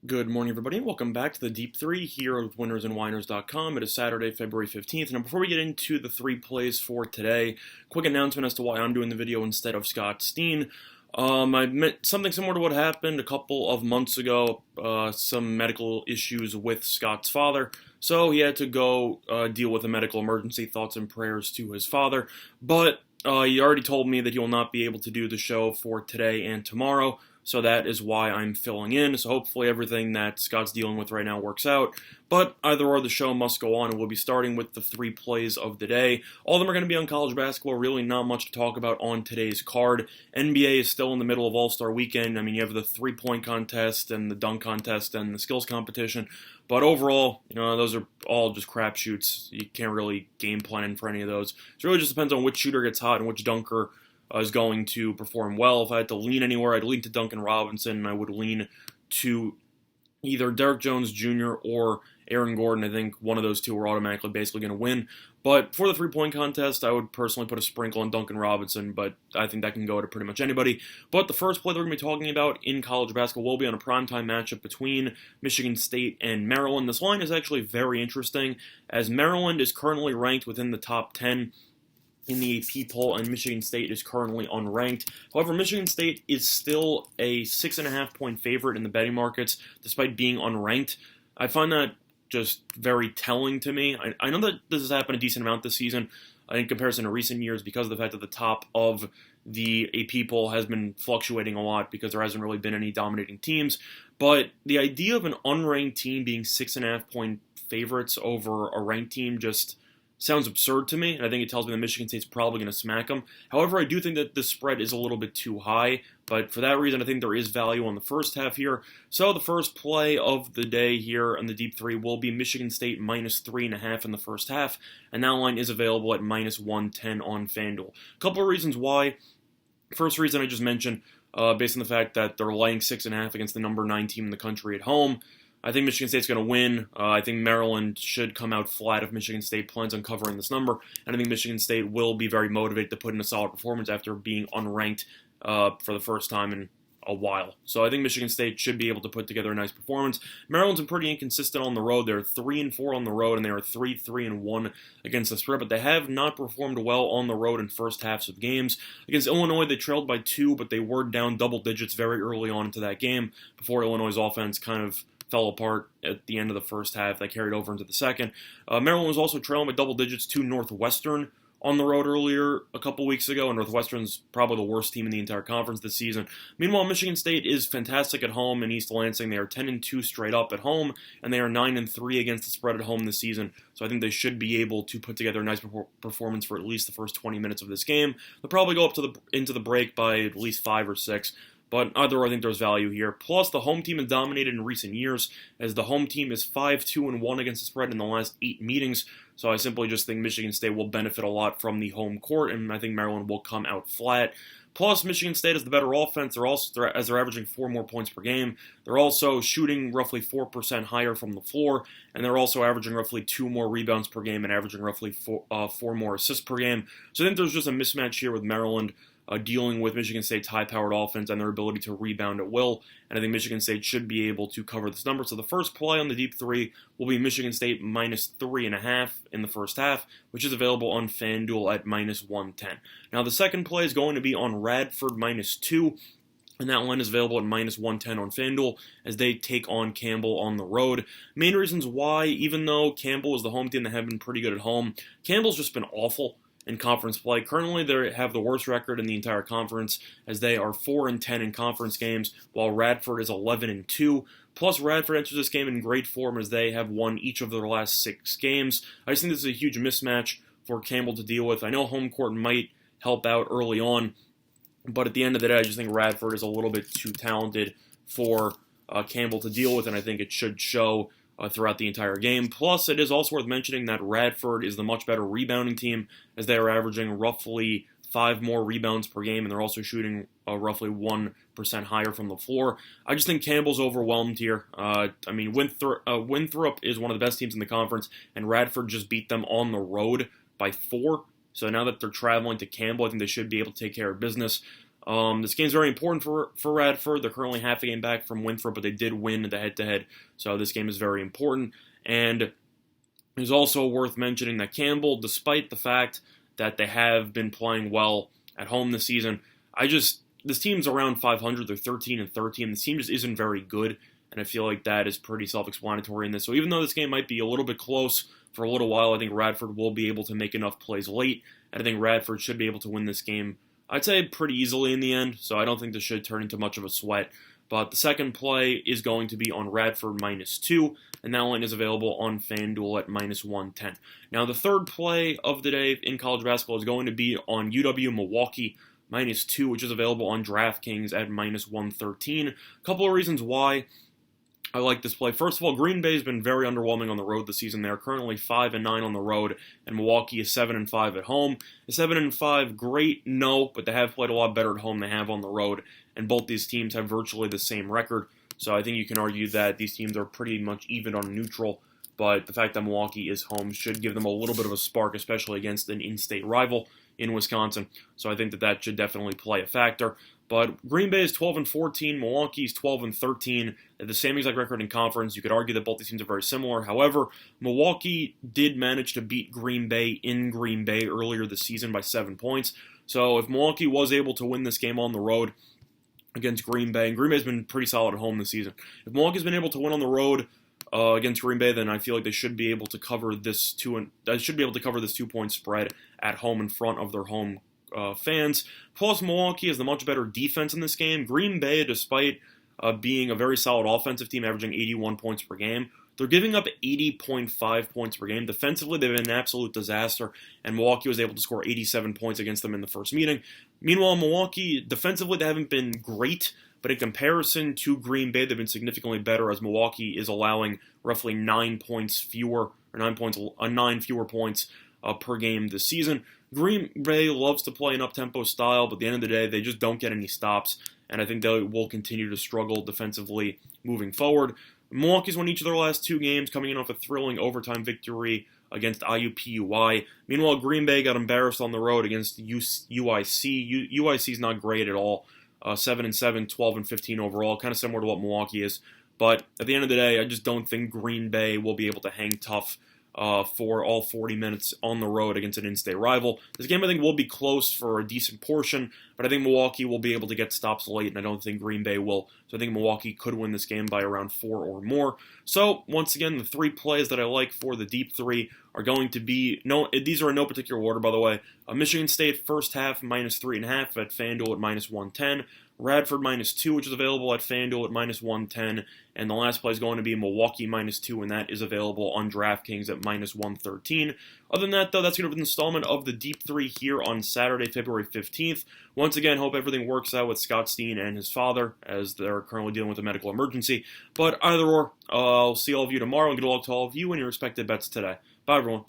Good morning, everybody, and welcome back to the Deep-3 here with winnersandwhiners.com. It is Saturday, February 15th. Now, before we get into the three plays for today, quick announcement as to why I'm doing the video instead of Scott Steen. I meant something similar to what happened a couple of months ago, some medical issues with Scott's father. So he had to go deal with a medical emergency. Thoughts and prayers to his father. But he already told me that he will not be able to do the show for today and tomorrow. So that is why I'm filling in. So hopefully everything that Scott's dealing with right now works out. But either or, the show must go on, and we'll be starting with the three plays of the day. All of them are going to be on college basketball. Really not much to talk about on today's card. NBA is still in the middle of All-Star Weekend. I mean, you have the three-point contest and the dunk contest and the skills competition. But overall, those are all just crapshoots. You can't really game plan for any of those. So it really just depends on which shooter gets hot and which dunker is going to perform well. If I had to lean anywhere, I'd lean to Duncan Robinson, and I would lean to either Derrick Jones Jr. or Aaron Gordon. I think one of those two are automatically basically going to win. But for the three-point contest, I would personally put a sprinkle on Duncan Robinson, but I think that can go to pretty much anybody. But the first play that we're going to be talking about in college basketball will be on a primetime matchup between Michigan State and Maryland. This line is actually very interesting, as Maryland is currently ranked within the top 10 in the AP poll, and Michigan State is currently unranked. However, Michigan State is still a 6.5-point favorite in the betting markets, despite being unranked. I find that just very telling to me. I know that this has happened a decent amount this season in comparison to recent years because of the fact that the top of the AP poll has been fluctuating a lot because there hasn't really been any dominating teams. But the idea of an unranked team being 6.5-point favorites over a ranked team just sounds absurd to me, and I think it tells me that Michigan State's probably going to smack them. However, I do think that the spread is a little bit too high, but for that reason, I think there is value on the first half here. So the first play of the day here on the Deep 3 will be Michigan State minus 3.5 in the first half, and that line is available at minus 110 on FanDuel. A couple of reasons why. First reason I just mentioned, based on the fact that they're laying 6.5 against the number 9 team in the country at home. I think Michigan State's going to win. I think Maryland should come out flat if Michigan State plans on covering this number. And I think Michigan State will be very motivated to put in a solid performance after being unranked for the first time in a while. So I think Michigan State should be able to put together a nice performance. Maryland's been pretty inconsistent on the road. They're 3-4 on the road, and they are 3-1 against the spread. But they have not performed well on the road in first halves of games. Against Illinois, they trailed by 2, but they were down double digits very early on into that game before Illinois' offense kind of fell apart at the end of the first half. That carried over into the second. Maryland was also trailing by double digits to Northwestern on the road earlier a couple weeks ago, and Northwestern's probably the worst team in the entire conference this season. Meanwhile, Michigan State is fantastic at home in East Lansing. They are 10-2 straight up at home, and they are 9-3 against the spread at home this season. So I think they should be able to put together a nice performance for at least the first 20 minutes of this game. They'll probably go up to into the break by at least 5 or 6. But either way, I think there's value here. Plus, the home team has dominated in recent years, as the home team is 5-2-1 against the spread in the last 8 meetings. So I simply just think Michigan State will benefit a lot from the home court, and I think Maryland will come out flat. Plus, Michigan State is the better offense. They're averaging 4 more points per game. They're also shooting roughly 4% higher from the floor, and they're also averaging roughly 2 more rebounds per game and averaging roughly 4 more assists per game. So I think there's just a mismatch here with Maryland dealing with Michigan State's high-powered offense and their ability to rebound at will, and I think Michigan State should be able to cover this number. So the first play on the Deep 3 will be Michigan State minus 3.5 in the first half, which is available on FanDuel at minus 110. Now the second play is going to be on Radford minus 2, and that line is available at minus 110 on FanDuel as they take on Campbell on the road. Main reasons why, even though Campbell is the home team that have been pretty good at home, Campbell's just been awful in conference play. Currently, they have the worst record in the entire conference, as they are 4-10 in conference games, while Radford is 11-2. Plus, Radford enters this game in great form as they have won each of their last 6 games. I just think this is a huge mismatch for Campbell to deal with. I know home court might help out early on, but at the end of the day, I just think Radford is a little bit too talented for Campbell to deal with, and I think it should show throughout the entire game. Plus, it is also worth mentioning that Radford is the much better rebounding team, as they are averaging roughly 5 more rebounds per game, and they're also shooting roughly 1% higher from the floor. I just think Campbell's overwhelmed here. Winthrop is one of the best teams in the conference, and Radford just beat them on the road by 4. So now that they're traveling to Campbell, I think they should be able to take care of business. This game's very important for Radford. They're currently half a game back from Winthrop, but they did win the head-to-head, so this game is very important. And it's also worth mentioning that Campbell, despite the fact that they have been playing well at home this season, this team's around 500. They're 13-13. This team just isn't very good, and I feel like that is pretty self-explanatory in this. So even though this game might be a little bit close for a little while, I think Radford will be able to make enough plays late, and I think Radford should be able to win this game, I'd say, pretty easily in the end, so I don't think this should turn into much of a sweat. But the second play is going to be on Radford -2, and that line is available on FanDuel at -110. Now, the third play of the day in college basketball is going to be on UW-Milwaukee -2, which is available on DraftKings at -113. A couple of reasons why I like this play. First of all, Green Bay has been very underwhelming on the road this season. They're currently 5-9 on the road, and Milwaukee is 7-5 at home. Is 7-5 great? No, but they have played a lot better at home than they have on the road, and both these teams have virtually the same record. So I think you can argue that these teams are pretty much even on neutral, but the fact that Milwaukee is home should give them a little bit of a spark, especially against an in-state rival in Wisconsin. So I think that should definitely play a factor. But Green Bay is 12-14, Milwaukee is 12-13. They have the same exact record in conference. You could argue that both these teams are very similar. However, Milwaukee did manage to beat Green Bay in Green Bay earlier this season by 7 points. So if Milwaukee was able to win this game on the road against Green Bay, and Green Bay's been pretty solid at home this season. If Milwaukee's been able to win on the road against Green Bay, then I feel like they should be able to cover this 2-point spread at home in front of their home fans. Plus, Milwaukee has the much better defense in this game. Green Bay, despite being a very solid offensive team, averaging 81 points per game, they're giving up 80.5 points per game. Defensively, they've been an absolute disaster, and Milwaukee was able to score 87 points against them in the first meeting. Meanwhile, Milwaukee, defensively, they haven't been great, but in comparison to Green Bay, they've been significantly better, as Milwaukee is allowing roughly 9 fewer points per game this season. Green Bay loves to play an up-tempo style, but at the end of the day, they just don't get any stops, and I think they will continue to struggle defensively moving forward. Milwaukee's won each of their last 2 games, coming in off a thrilling overtime victory against IUPUI. Meanwhile, Green Bay got embarrassed on the road against UIC. UIC's not great at all. 7-7, 12-15 overall, kind of similar to what Milwaukee is. But at the end of the day, I just don't think Green Bay will be able to hang tough for all 40 minutes on the road against an in-state rival. This game, I think, will be close for a decent portion, but I think Milwaukee will be able to get stops late, and I don't think Green Bay will. So I think Milwaukee could win this game by around 4 or more. So, once again, the 3 plays that I like for the Deep 3 are going to be, these are in no particular order, by the way. Michigan State first half, -3.5 at FanDuel at -110. Radford -2, which is available at FanDuel at -110. And the last play is going to be Milwaukee -2, and that is available on DraftKings at -113. Other than that, though, that's going to be an installment of the Deep 3 here on Saturday, February 15th. Once again, hope everything works out with Scott Steen and his father, as they're currently dealing with a medical emergency. But either or, I'll see all of you tomorrow, and good luck to all of you and your respective bets today. Bye, everyone.